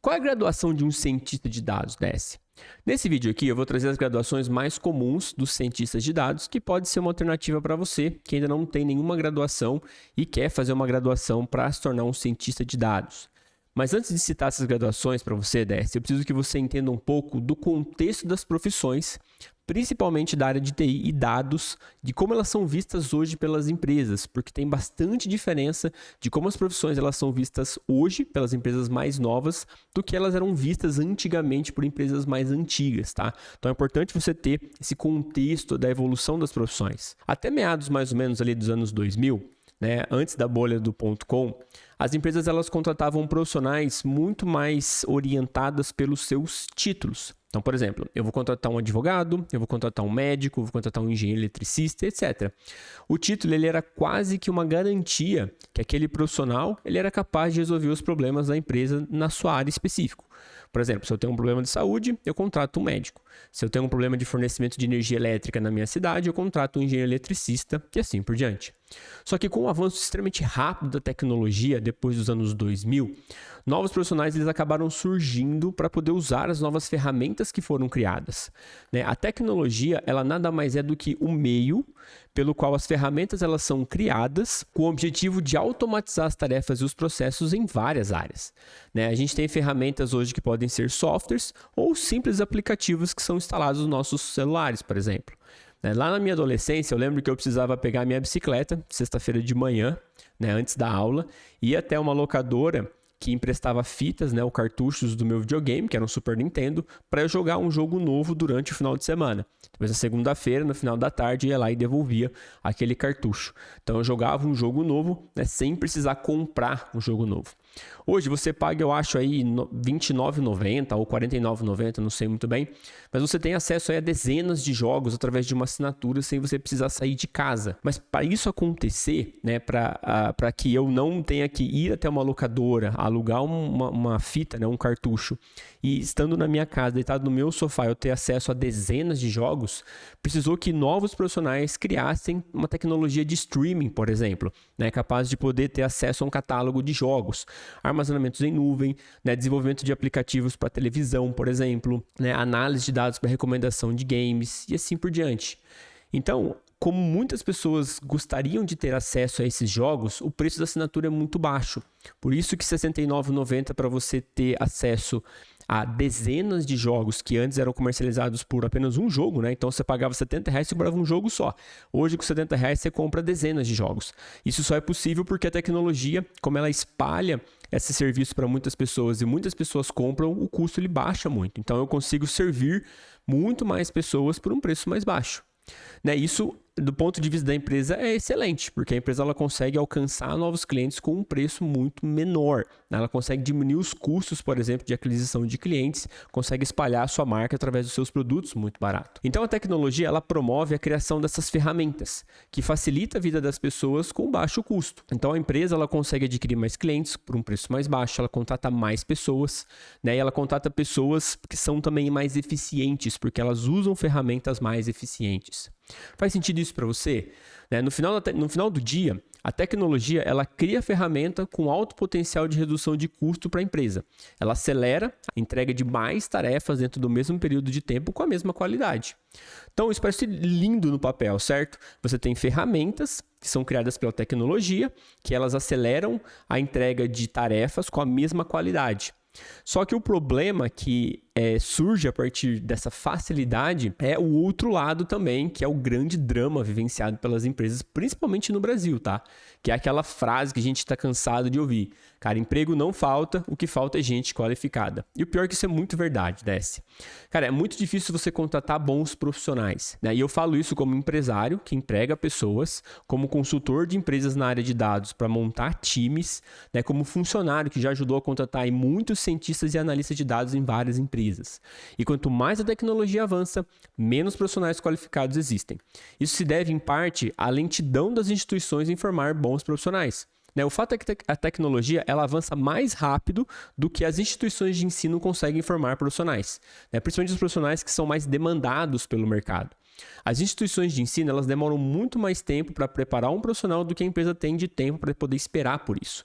Qual é a graduação de um cientista de dados, DS? Nesse vídeo aqui eu vou trazer as graduações mais comuns dos cientistas de dados, que pode ser uma alternativa para você que ainda não tem nenhuma graduação e quer fazer uma graduação para se tornar um cientista de dados. Mas antes de citar essas graduações para você, DS, eu preciso que você entenda um pouco do contexto das profissões, principalmente da área de TI e dados, de como elas são vistas hoje pelas empresas, porque tem bastante diferença de como as profissões elas são vistas hoje pelas empresas mais novas do que elas eram vistas antigamente por empresas mais antigas, tá? Então é importante você ter esse contexto da evolução das profissões. Até meados mais ou menos ali dos anos 2000, antes da bolha do .com, as empresas elas contratavam profissionais muito mais orientadas pelos seus títulos. Então, por exemplo, eu vou contratar um advogado, eu vou contratar um médico, eu vou contratar um engenheiro eletricista, etc. O título ele era quase que uma garantia que aquele profissional ele era capaz de resolver os problemas da empresa na sua área específica. Por exemplo, se eu tenho um problema de saúde, eu contrato um médico. Se eu tenho um problema de fornecimento de energia elétrica na minha cidade, eu contrato um engenheiro eletricista e assim por diante. Só que com o avanço extremamente rápido da tecnologia, depois dos anos 2000, novos profissionais eles acabaram surgindo para poder usar as novas ferramentas que foram criadas. A tecnologia ela nada mais é do que o meio pelo qual as ferramentas elas são criadas com o objetivo de automatizar as tarefas e os processos em várias áreas. A gente tem ferramentas hoje que podem ser softwares ou simples aplicativos que são instalados nos nossos celulares, por exemplo. Lá na minha adolescência, eu lembro que eu precisava pegar minha bicicleta, sexta-feira de manhã, antes da aula, ir até uma locadora que emprestava fitas, ou cartuchos do meu videogame, que era um Super Nintendo, para eu jogar um jogo novo durante o final de semana. Depois, na segunda-feira, no final da tarde, eu ia lá e devolvia aquele cartucho. Então, eu jogava um jogo novo, sem precisar comprar um jogo novo. Hoje você paga, eu acho, aí R$ 29,90 ou R$ 49,90, não sei muito bem, mas você tem acesso aí a dezenas de jogos através de uma assinatura sem você precisar sair de casa. Mas para isso acontecer, para que eu não tenha que ir até uma locadora, alugar uma fita, um cartucho, e estando na minha casa, deitado no meu sofá, eu ter acesso a dezenas de jogos, precisou que novos profissionais criassem uma tecnologia de streaming, por exemplo, capaz de poder ter acesso a um catálogo de jogos, armazenamentos em nuvem, desenvolvimento de aplicativos para televisão, por exemplo, análise de dados para recomendação de games e assim por diante. Então, como muitas pessoas gostariam de ter acesso a esses jogos, o preço da assinatura é muito baixo. Por isso que R$ 69,90 para você ter acesso a dezenas de jogos que antes eram comercializados por apenas um jogo, Então você pagava R$ 70 e comprava um jogo só. Hoje com R$ 70 você compra dezenas de jogos. Isso só é possível porque a tecnologia, como ela espalha esse serviço para muitas pessoas e muitas pessoas compram, o custo ele baixa muito. Então eu consigo servir muito mais pessoas por um preço mais baixo. Isso, do ponto de vista da empresa, é excelente, porque a empresa ela consegue alcançar novos clientes com um preço muito menor. Ela consegue diminuir os custos, por exemplo, de aquisição de clientes, consegue espalhar a sua marca através dos seus produtos muito barato. Então, a tecnologia ela promove a criação dessas ferramentas, que facilita a vida das pessoas com baixo custo. Então, a empresa ela consegue adquirir mais clientes por um preço mais baixo, ela contrata mais pessoas, e ela contrata pessoas que são também mais eficientes, porque elas usam ferramentas mais eficientes. Faz sentido isso para você? No final do dia, a tecnologia ela cria ferramenta com alto potencial de redução de custo para a empresa. Ela acelera a entrega de mais tarefas dentro do mesmo período de tempo com a mesma qualidade. Então, isso parece lindo no papel, certo? Você tem ferramentas que são criadas pela tecnologia, que elas aceleram a entrega de tarefas com a mesma qualidade. Só que o problema que surge a partir dessa facilidade é o outro lado também, que é o grande drama vivenciado pelas empresas, principalmente no Brasil, tá? Que é aquela frase que a gente está cansado de ouvir. Cara, emprego não falta, o que falta é gente qualificada. E o pior é que isso é muito verdade, Desce. Cara, é muito difícil você contratar bons profissionais, E eu falo isso como empresário que emprega pessoas, como consultor de empresas na área de dados para montar times, como funcionário que já ajudou a contratar aí muitos cientistas e analistas de dados em várias empresas. E quanto mais a tecnologia avança, menos profissionais qualificados existem. Isso se deve, em parte, à lentidão das instituições em formar bons profissionais. O fato é que a tecnologia ela avança mais rápido do que as instituições de ensino conseguem formar profissionais, principalmente os profissionais que são mais demandados pelo mercado. As instituições de ensino, elas demoram muito mais tempo para preparar um profissional do que a empresa tem de tempo para poder esperar por isso.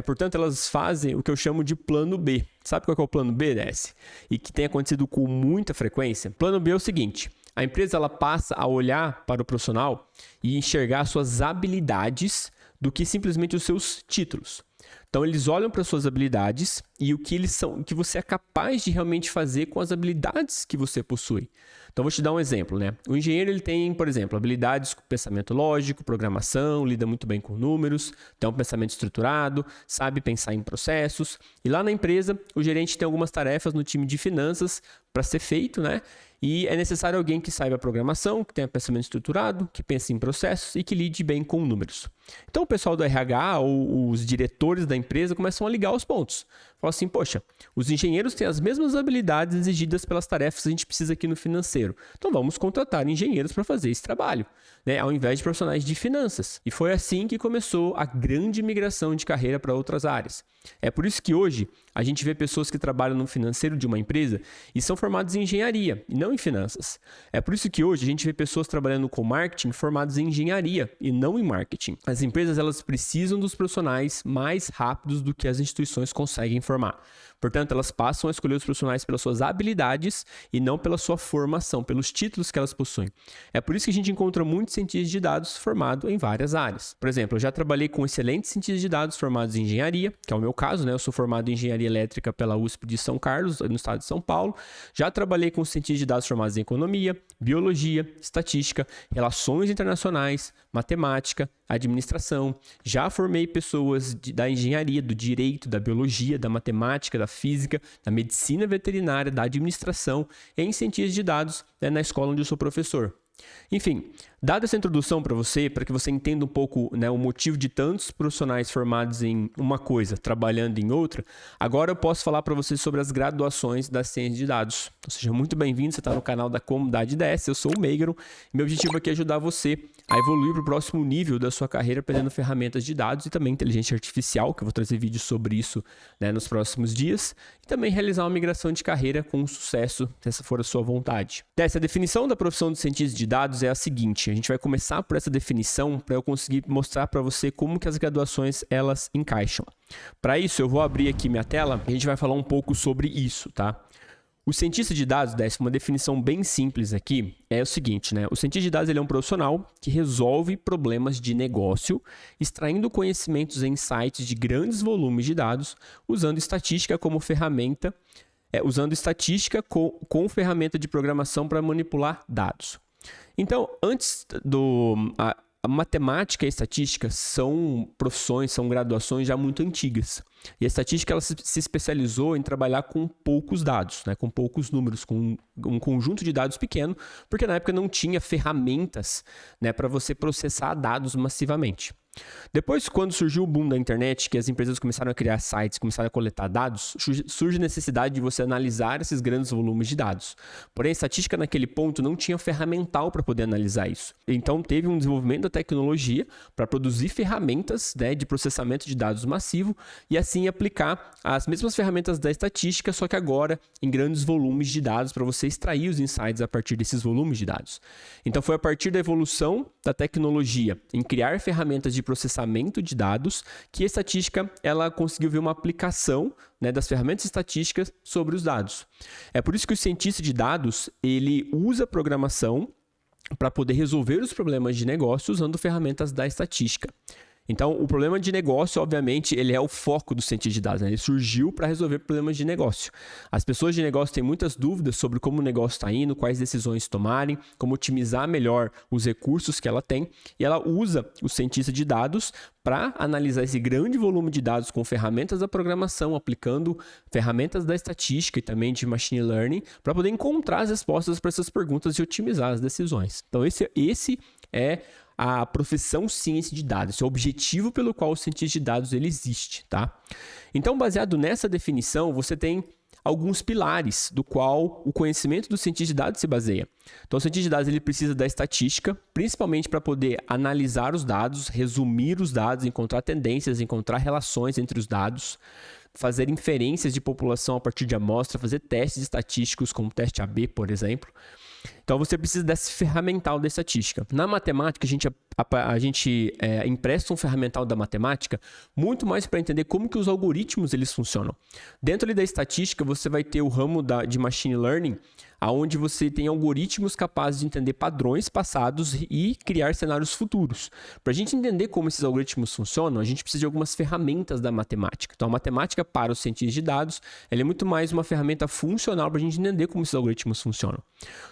Portanto, elas fazem o que eu chamo de plano B. Sabe qual é o plano B, DS? E que tem acontecido com muita frequência? Plano B é o seguinte: a empresa ela passa a olhar para o profissional e enxergar suas habilidades do que simplesmente os seus títulos. Então, eles olham para suas habilidades e o que eles são, o que você é capaz de realmente fazer com as habilidades que você possui. Então, vou te dar um exemplo, né? O engenheiro, ele tem, por exemplo, habilidades com pensamento lógico, programação, lida muito bem com números, tem um pensamento estruturado, sabe pensar em processos. E lá na empresa, o gerente tem algumas tarefas no time de finanças para ser feito, né? E é necessário alguém que saiba programação, que tenha pensamento estruturado, que pense em processos e que lide bem com números. Então, o pessoal do RH ou os diretores da empresa começam a ligar os pontos. Falam assim, poxa, os engenheiros têm as mesmas habilidades exigidas pelas tarefas que a gente precisa aqui no financeiro. Então, vamos contratar engenheiros para fazer esse trabalho, né? Ao invés de profissionais de finanças. E foi assim que começou a grande migração de carreira para outras áreas. É por isso que hoje a gente vê pessoas que trabalham no financeiro de uma empresa e são formadas em engenharia e não em finanças. É por isso que hoje a gente vê pessoas trabalhando com marketing formadas em engenharia e não em marketing. As empresas elas precisam dos profissionais mais rápidos do que as instituições conseguem formar. Portanto, elas passam a escolher os profissionais pelas suas habilidades e não pela sua formação, pelos títulos que elas possuem. É por isso que a gente encontra muitos cientistas de dados formados em várias áreas. Por exemplo, eu já trabalhei com excelentes cientistas de dados formados em engenharia, que é o meu caso, né? Eu sou formado em engenharia elétrica pela USP de São Carlos, no estado de São Paulo. Já trabalhei com cientistas de dados formados em economia, biologia, estatística, relações internacionais, matemática, administração. Já formei pessoas da engenharia, do direito, da biologia, da matemática, da física, da medicina veterinária, da administração em cientistas de dados, né, na escola onde eu sou professor. Enfim, dada essa introdução para que você entenda um pouco, né, o motivo de tantos profissionais formados em uma coisa, trabalhando em outra, agora eu posso falar para você sobre as graduações da ciência de dados. Então, seja muito bem-vindo, você está no canal da Comunidade DS, eu sou o Meigron, e meu objetivo aqui é ajudar você a evoluir para o próximo nível da sua carreira aprendendo ferramentas de dados e também inteligência artificial, que eu vou trazer vídeos sobre isso, né, nos próximos dias, e também realizar uma migração de carreira com sucesso, se essa for a sua vontade. Dessa definição da profissão de cientista de dados é a seguinte: a gente vai começar por essa definição para eu conseguir mostrar para você como que as graduações elas encaixam. Para isso, eu vou abrir aqui minha tela e a gente vai falar um pouco sobre isso, tá? O cientista de dados, uma definição bem simples aqui, é o seguinte, né? O cientista de dados ele é um profissional que resolve problemas de negócio, extraindo conhecimentos e insights de grandes volumes de dados, usando estatística como ferramenta, com ferramenta de programação para manipular dados. Então, a matemática e a estatística são profissões, são graduações já muito antigas. E a estatística ela se especializou em trabalhar com poucos dados, né, com poucos números, com um conjunto de dados pequeno, porque na época não tinha ferramentas, né, para você processar dados massivamente. Depois, quando surgiu o boom da internet, que as empresas começaram a criar sites, começaram a coletar dados, surge a necessidade de você analisar esses grandes volumes de dados. Porém, a estatística naquele ponto não tinha ferramental para poder analisar isso. Então, teve um desenvolvimento da tecnologia para produzir ferramentas, né, de processamento de dados massivo e assim aplicar as mesmas ferramentas da estatística, só que agora em grandes volumes de dados para você extrair os insights a partir desses volumes de dados. Então, foi a partir da evolução da tecnologia em criar ferramentas de processamento de dados que a estatística ela conseguiu ver uma aplicação, né, das ferramentas estatísticas sobre os dados. É por isso que o cientista de dados ele usa programação para poder resolver os problemas de negócio usando ferramentas da estatística. Então, o problema de negócio, obviamente, ele é o foco do cientista de dados, né? Ele surgiu para resolver problemas de negócio. As pessoas de negócio têm muitas dúvidas sobre como o negócio está indo, quais decisões tomarem, como otimizar melhor os recursos que ela tem, e ela usa o cientista de dados para analisar esse grande volume de dados com ferramentas da programação, aplicando ferramentas da estatística e também de machine learning, para poder encontrar as respostas para essas perguntas e otimizar as decisões. Então, esse é a profissão ciência de dados, esse é o objetivo pelo qual o cientista de dados ele existe, tá? Então, baseado nessa definição, você tem alguns pilares do qual o conhecimento do cientista de dados se baseia. Então, o cientista de dados ele precisa da estatística, principalmente para poder analisar os dados, resumir os dados, encontrar tendências, encontrar relações entre os dados. fazer inferências de população a partir de amostra, fazer testes estatísticos, como o teste AB, por exemplo. Então, você precisa desse ferramental da estatística. Na matemática, a gente empresta um ferramental da matemática muito mais para entender como que os algoritmos eles funcionam. Dentro ali da estatística, você vai ter o ramo de machine learning, onde você tem algoritmos capazes de entender padrões passados e criar cenários futuros. Para a gente entender como esses algoritmos funcionam, a gente precisa de algumas ferramentas da matemática. Então, a matemática para os cientistas de dados, ela é muito mais uma ferramenta funcional para a gente entender como esses algoritmos funcionam.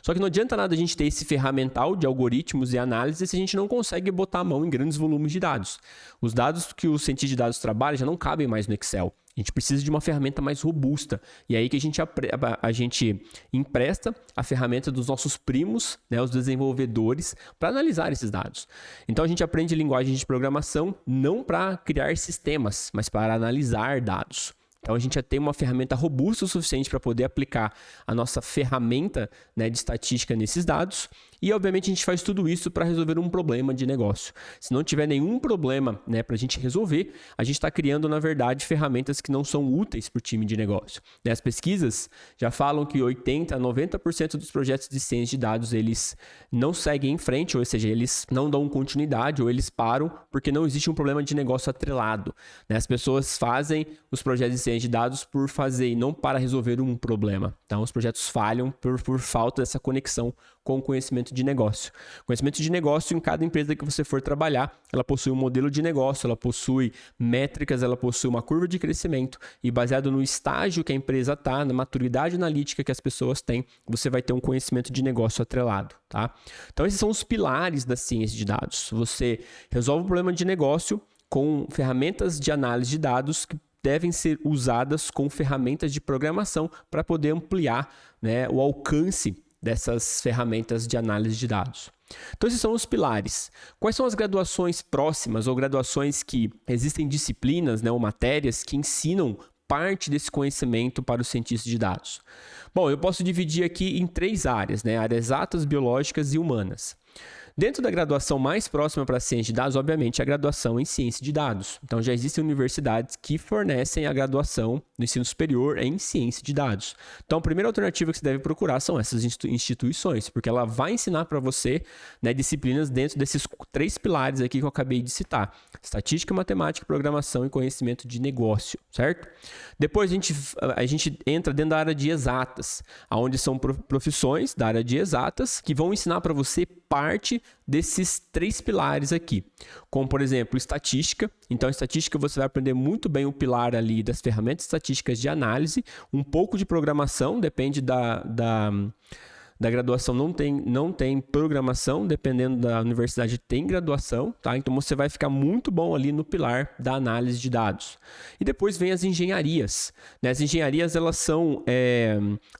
Só que não adianta nada a gente ter esse ferramental de algoritmos e análise se a gente não consegue botar a mão em grandes volumes de dados. Os dados que o cientista de dados trabalha já não cabem mais no Excel. A gente precisa de uma ferramenta mais robusta. E é aí que a gente empresta a ferramenta dos nossos primos, né, os desenvolvedores, para analisar esses dados. Então, a gente aprende linguagem de programação não para criar sistemas, mas para analisar dados. Então, a gente já tem uma ferramenta robusta o suficiente para poder aplicar a nossa ferramenta, né, de estatística nesses dados. E, obviamente, a gente faz tudo isso para resolver um problema de negócio. Se não tiver nenhum problema, né, para a gente resolver, a gente está criando, na verdade, ferramentas que não são úteis para o time de negócio. As pesquisas já falam que 80% a 90% dos projetos de ciência de dados eles não seguem em frente, ou seja, eles não dão continuidade ou eles param porque não existe um problema de negócio atrelado. As pessoas fazem os projetos de ciência de dados por fazer e não para resolver um problema. Então, os projetos falham por falta dessa conexão com o conhecimento de negócio. Conhecimento de negócio, em cada empresa que você for trabalhar, ela possui um modelo de negócio, ela possui métricas, ela possui uma curva de crescimento e baseado no estágio que a empresa está, na maturidade analítica que as pessoas têm, você vai ter um conhecimento de negócio atrelado, tá? Então, esses são os pilares da ciência de dados. Você resolve um problema de negócio com ferramentas de análise de dados que devem ser usadas com ferramentas de programação para poder ampliar, né, o alcance dessas ferramentas de análise de dados. Então, esses são os pilares. Quais são as graduações próximas ou graduações que existem disciplinas, né, ou matérias que ensinam parte desse conhecimento para os cientistas de dados? Bom, eu posso dividir aqui em 3 áreas, né, áreas exatas, biológicas e humanas. Dentro da graduação mais próxima para a ciência de dados, obviamente, é a graduação em ciência de dados. Então, já existem universidades que fornecem a graduação no ensino superior em ciência de dados. Então, a primeira alternativa que você deve procurar são essas instituições, porque ela vai ensinar para você, né, disciplinas dentro desses 3 pilares aqui que eu acabei de citar. Estatística, matemática, programação e conhecimento de negócio, certo? Depois, a gente entra dentro da área de exatas, onde são profissões da área de exatas que vão ensinar para você parte desses 3 pilares aqui, como por exemplo estatística. Então, estatística você vai aprender muito bem o pilar ali das ferramentas estatísticas de análise, um pouco de programação, depende da graduação, não tem programação, dependendo da universidade tem graduação, tá? Então você vai ficar muito bom ali no pilar da análise de dados. E depois vem as engenharias, né? As engenharias elas são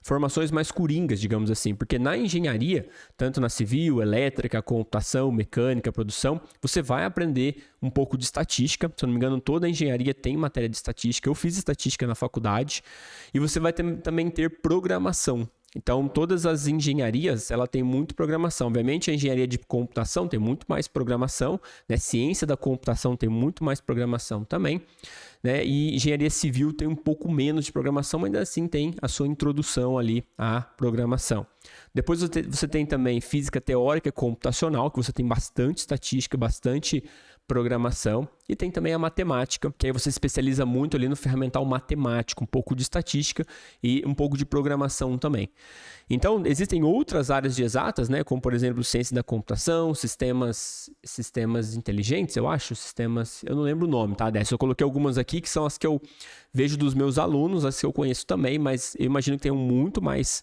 formações mais coringas, digamos assim, porque na engenharia, tanto na civil, elétrica, computação, mecânica, produção, você vai aprender um pouco de estatística. Se eu não me engano, toda a engenharia tem matéria de estatística. Eu fiz estatística na faculdade. E você vai também ter programação. Então, todas as engenharias, ela tem muito programação. Obviamente, a engenharia de computação tem muito mais programação, né? Ciência da computação tem muito mais programação também, né? E engenharia civil tem um pouco menos de programação, mas ainda assim tem a sua introdução ali à programação. Depois você tem também física teórica e computacional, que você tem bastante estatística, bastante programação, e tem também a matemática, que aí você se especializa muito ali no ferramental matemático, um pouco de estatística e um pouco de programação também. Então, existem outras áreas de exatas, né, como por exemplo, ciência da computação, sistemas inteligentes, eu acho, eu não lembro o nome, tá? Dessa eu coloquei algumas aqui que são as que eu vejo dos meus alunos, as que eu conheço também, mas eu imagino que tem muito mais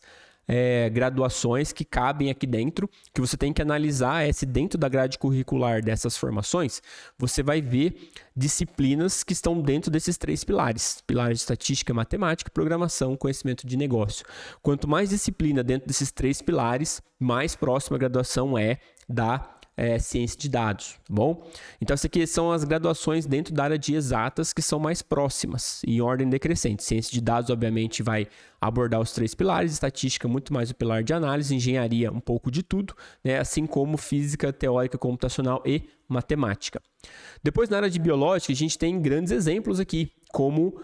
graduações que cabem aqui dentro, que você tem que analisar se dentro da grade curricular dessas formações, você vai ver disciplinas que estão dentro desses 3 pilares. Pilares de estatística, matemática, programação, conhecimento de negócio. Quanto mais disciplina dentro desses 3 pilares, mais próxima a graduação é da ciência de dados, tá bom? Então, essas aqui são as graduações dentro da área de exatas que são mais próximas, em ordem decrescente. Ciência de dados, obviamente, vai abordar os 3 pilares, estatística muito mais o pilar de análise, engenharia um pouco de tudo, né? Assim como física, teórica, computacional e matemática. Depois, na área de biológica, a gente tem grandes exemplos aqui, como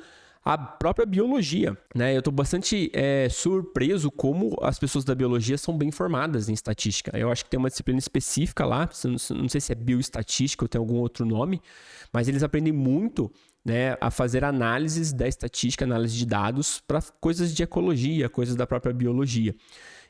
a própria biologia, né? Eu estou bastante surpreso como as pessoas da biologia são bem formadas em estatística. Eu acho que tem uma disciplina específica lá, não sei se é bioestatística ou tem algum outro nome, mas eles aprendem muito, né, a fazer análises da estatística, análise de dados para coisas de ecologia, coisas da própria biologia.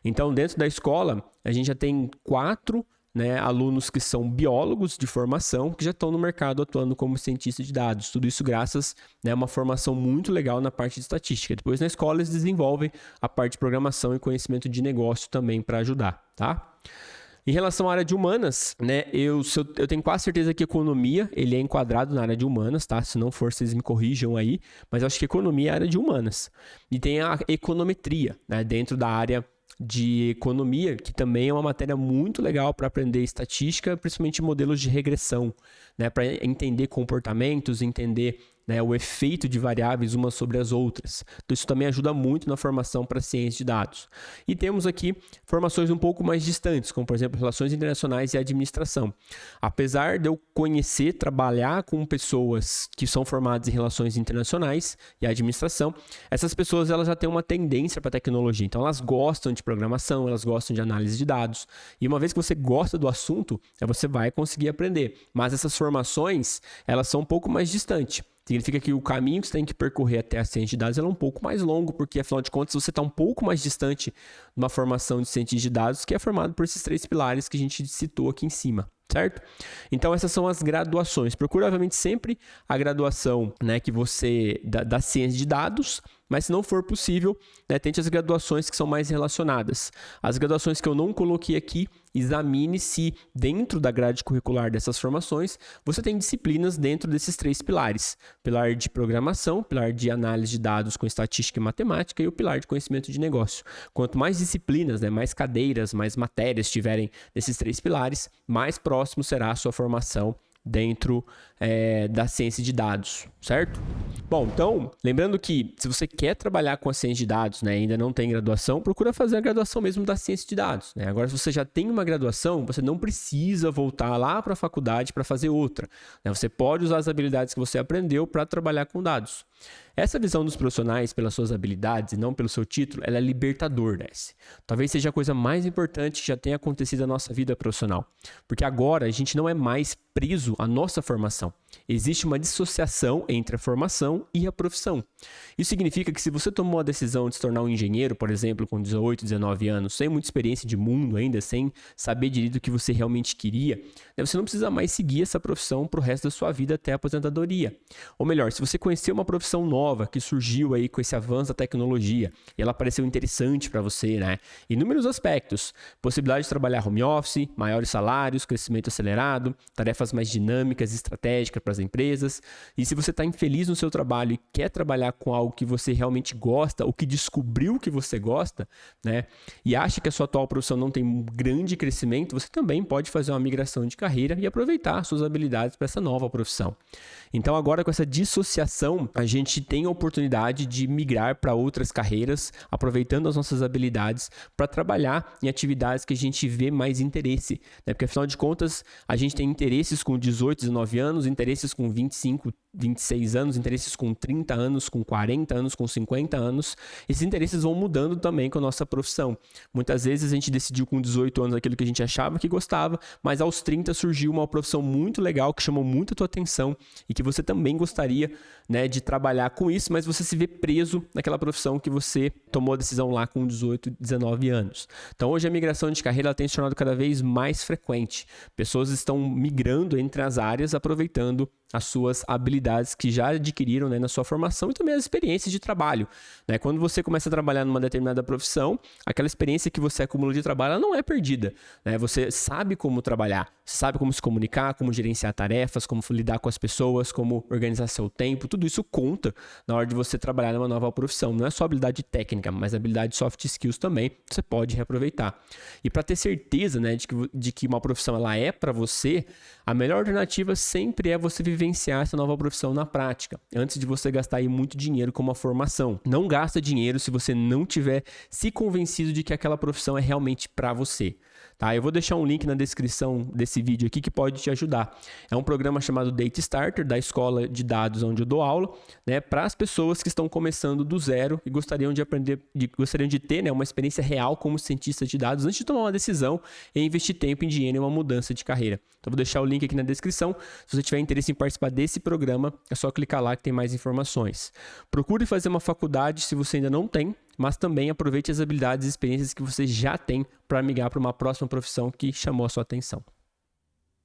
Então, dentro da escola, a gente já tem 4, né, alunos que são biólogos de formação, que já estão no mercado atuando como cientista de dados. Tudo isso graças, né, a uma formação muito legal na parte de estatística. Depois, na escola, eles desenvolvem a parte de programação e conhecimento de negócio também para ajudar, tá? Em relação à área de humanas, né, eu tenho quase certeza que economia, ele é enquadrado na área de humanas, tá? Se não for, vocês me corrijam aí, mas eu acho que economia é a área de humanas. E tem a econometria, né, dentro da área de economia, que também é uma matéria muito legal para aprender estatística, principalmente modelos de regressão, né, para entender comportamentos, entender, né, o efeito de variáveis umas sobre as outras. Então, isso também ajuda muito na formação para ciência de dados. E temos aqui formações um pouco mais distantes, como, por exemplo, relações internacionais e administração. Apesar de eu conhecer, trabalhar com pessoas que são formadas em relações internacionais e administração, essas pessoas elas já têm uma tendência para tecnologia. Então, elas gostam de programação, elas gostam de análise de dados. E uma vez que você gosta do assunto, você vai conseguir aprender. Mas essas formações, elas são um pouco mais distantes. Significa que o caminho que você tem que percorrer até a ciência de dados é um pouco mais longo, porque, afinal de contas, você está um pouco mais distante de uma formação de cientista de dados que é formado por esses 3 pilares que a gente citou aqui em cima, certo? Então, essas são as graduações. Procura, obviamente, sempre a graduação, né, que você da ciência de dados, mas se não for possível, né, tente as graduações que são mais relacionadas. As graduações que eu não coloquei aqui, examine se dentro da grade curricular dessas formações, você tem disciplinas dentro desses 3 pilares. Pilar de programação, pilar de análise de dados com estatística e matemática e o pilar de conhecimento de negócio. Quanto mais disciplinas, né, mais cadeiras, mais matérias tiverem nesses 3 pilares, mais próximo será a sua formação dentro da ciência de dados, certo? Bom, então, lembrando que se você quer trabalhar com a ciência de dados, né, ainda não tem graduação, procura fazer a graduação mesmo da ciência de dados, né? Agora, se você já tem uma graduação, você não precisa voltar lá para a faculdade para fazer outra, né? Você pode usar as habilidades que você aprendeu para trabalhar com dados. Essa visão dos profissionais pelas suas habilidades e não pelo seu título, ela é libertador, Desce. Talvez seja a coisa mais importante que já tenha acontecido na nossa vida profissional. Porque agora a gente não é mais preso à nossa formação. Existe uma dissociação entre a formação e a profissão. Isso significa que se você tomou a decisão de se tornar um engenheiro, por exemplo, com 18, 19 anos, sem muita experiência de mundo ainda, sem saber direito o que você realmente queria, você não precisa mais seguir essa profissão para o resto da sua vida até a aposentadoria. Ou melhor, se você conheceu uma profissão nova que surgiu aí com esse avanço da tecnologia e ela pareceu interessante para você, né? Inúmeros aspectos, possibilidade de trabalhar home office, maiores salários, crescimento acelerado, tarefas mais dinâmicas e estratégicas para as empresas. E se você está infeliz no seu trabalho e quer trabalhar com algo que você realmente gosta, ou que descobriu que você gosta, né? E acha que a sua atual profissão não tem um grande crescimento, você também pode fazer uma migração de carreira e aproveitar suas habilidades para essa nova profissão. Então agora com essa dissociação, a gente tem a oportunidade de migrar para outras carreiras, aproveitando as nossas habilidades para trabalhar em atividades que a gente vê mais interesse, né? Porque afinal de contas, a gente tem interesses com 18, 19 anos, interesses com 25, 26 anos, interesses com 30 anos, com 40 anos, com 50 anos. Esses interesses vão mudando também com a nossa profissão. Muitas vezes a gente decidiu com 18 anos aquilo que a gente achava que gostava, mas aos 30 surgiu uma profissão muito legal que chamou muito a tua atenção e que você também gostaria, né, de trabalhar com isso, mas você se vê preso naquela profissão que você tomou a decisão lá com 18, 19 anos. Então hoje a migração de carreira ela tem se tornado cada vez mais frequente. Pessoas estão migrando entre as áreas, aproveitando as suas habilidades que já adquiriram, né, na sua formação e também as experiências de trabalho, né? Quando você começa a trabalhar numa determinada profissão, aquela experiência que você acumulou de trabalho ela não é perdida, né? Você sabe como trabalhar, sabe como se comunicar, como gerenciar tarefas, como lidar com as pessoas, como organizar seu tempo, tudo isso conta na hora de você trabalhar numa nova profissão. Não é só habilidade técnica, mas habilidade de soft skills também você pode reaproveitar. E para ter certeza, né, de que uma profissão ela é para você, a melhor alternativa sempre é você viver vivenciar essa nova profissão na prática, antes de você gastar aí muito dinheiro com uma formação. Não gasta dinheiro se você não tiver se convencido de que aquela profissão é realmente para você. Tá? Eu vou deixar um link na descrição desse vídeo aqui que pode te ajudar. É um programa chamado Data Starter, da escola de dados onde eu dou aula, né, para as pessoas que estão começando do zero e gostariam de ter, né, uma experiência real como cientista de dados antes de tomar uma decisão e investir tempo e dinheiro em uma mudança de carreira. Então, vou deixar o link aqui na descrição. Se você tiver interesse em participar desse programa, é só clicar lá que tem mais informações. Procure fazer uma faculdade se você ainda não tem, mas também aproveite as habilidades e experiências que você já tem para migrar para uma próxima profissão que chamou a sua atenção.